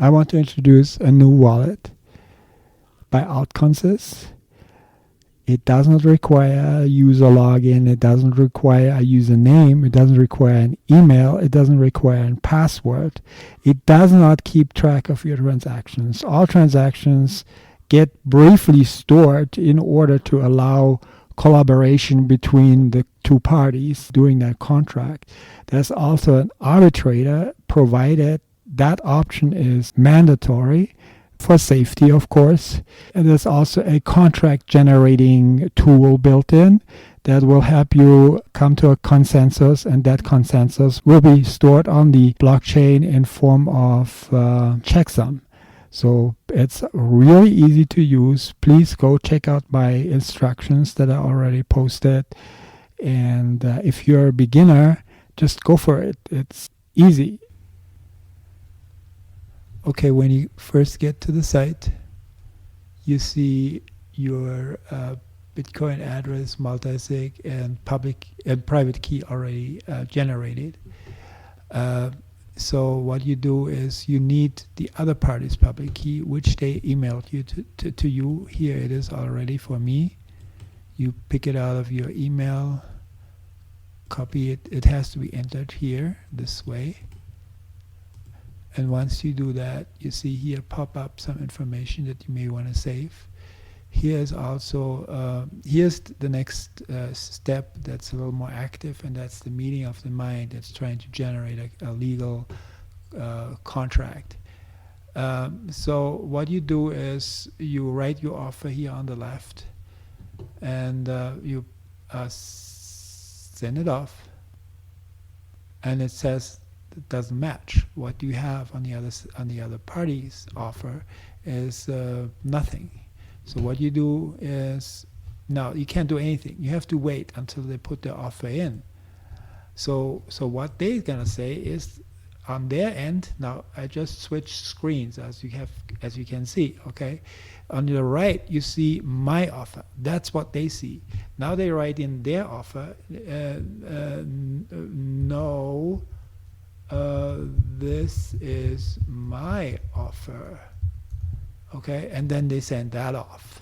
I want to introduce a new wallet by AltConSys. It does not require a user login. It doesn't require a username. It doesn't require an email. It doesn't require a password. It does not keep track of your transactions. All transactions get briefly stored in order to allow collaboration between the two parties doing that contract. There's also an arbitrator, provided that option is mandatory for safety, of course. And there's also a contract generating tool built in that will help you come to a consensus, and that consensus will be stored on the blockchain in form of checksum. So it's really easy to use. Please go check out my instructions that are already posted. And if you're a beginner, just go for it. It's easy. Okay, when you first get to the site, you see your Bitcoin address, multisig, and public and private key already generated. So what you do is you need the other party's public key, which they emailed you to you. Here it is already for me. You pick it out of your email, copy it. It has to be entered here this way. And once you do that, you see here pop up some information that you may want to save. Here's also, here's the next step that's a little more active, and that's the meeting of the mind that's trying to generate a legal contract. So what you do is you write your offer here on the left, and you send it off, and it says it doesn't match. What you have on the other party's offer is nothing. So what you do is, now you can't do anything. You have to wait until they put their offer in. So what they're gonna say is, on their end, now I just switched screens as you can see. Okay, on the right you see my offer. That's what they see. Now they write in their offer, no. This is my offer. Okay, and then they send that off.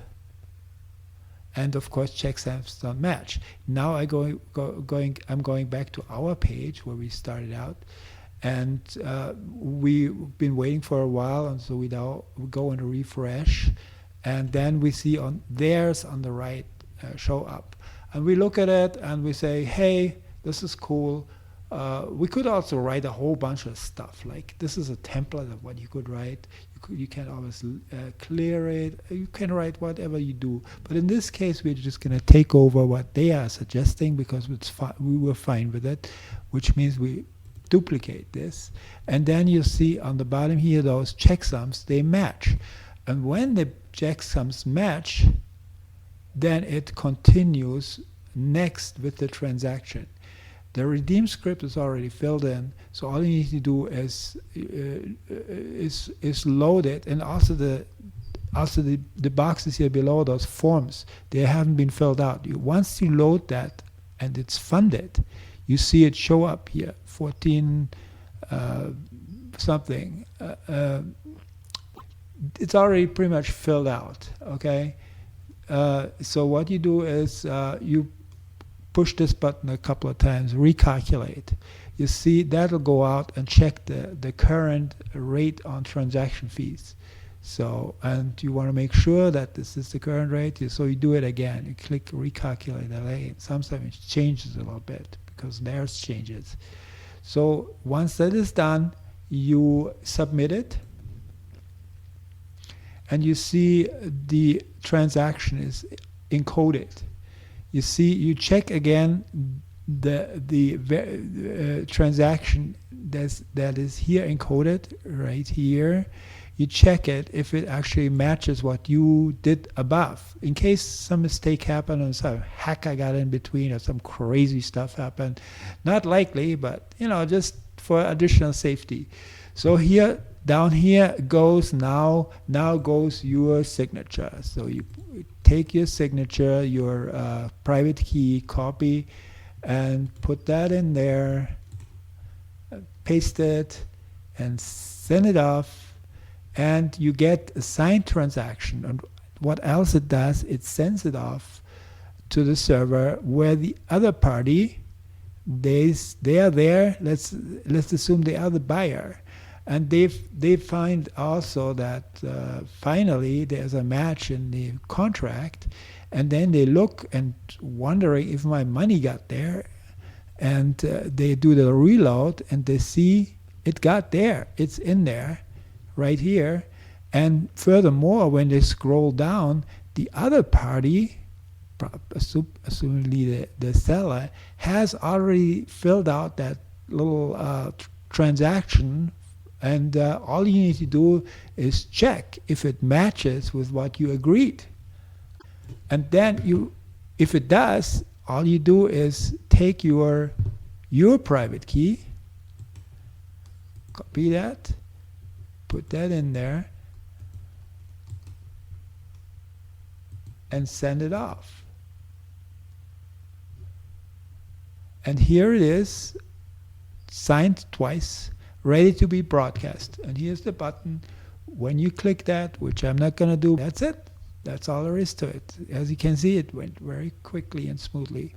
And of course, checksums don't match. Now I'm going back to our page where we started out, and we've been waiting for a while, and so we now go and refresh, and then we see on theirs on the right show up, and we look at it and we say, hey, this is cool. We could also write a whole bunch of stuff. Like, this is a template of what you could write. You can always clear it. You can write whatever you do. But in this case, we're just going to take over what they are suggesting, because we were fine with it, which means we duplicate this. And then you see on the bottom here, those checksums, they match. And when the checksums match, then it continues next with the transaction. The redeem script is already filled in, so all you need to do is load it, and also the boxes here below, those forms, they haven't been filled out. Once you load that and it's funded, you see it show up here, 14 something. It's already pretty much filled out. Okay, so what you do is you push this button a couple of times, recalculate. You see that'll go out and check the current rate on transaction fees. So, and you want to make sure that this is the current rate, so you do it again. You click recalculate LA. Sometimes it changes a little bit because theirs changes. So once that is done, you submit it, and you see the transaction is encoded. You see, you check again the transaction that is here encoded right here. You check it if it actually matches what you did above. In case some mistake happened or some hacker got in between or some crazy stuff happened, not likely, but just for additional safety. So here, down here goes now goes your signature. So you take your signature, your private key, copy, and put that in there, paste it, and send it off. and you get a signed transaction. And what else it does, it sends it off to the server where the other party, they are there. Let's assume they are the buyer, and they find also that finally there's a match in the contract, and then they look and wondering if my money got there, and they do the reload and they see it got there. It's in there, right here. And furthermore, when they scroll down, the other party, assumingly the seller, has already filled out that little transaction, and all you need to do is check if it matches with what you agreed. And then if it does, all you do is take your private key, copy that, put that in there, and send it off. And here it is, signed twice, ready to be broadcast. And here's the button. When you click that, which I'm not going to do, that's it. That's all there is to it. As you can see, it went very quickly and smoothly.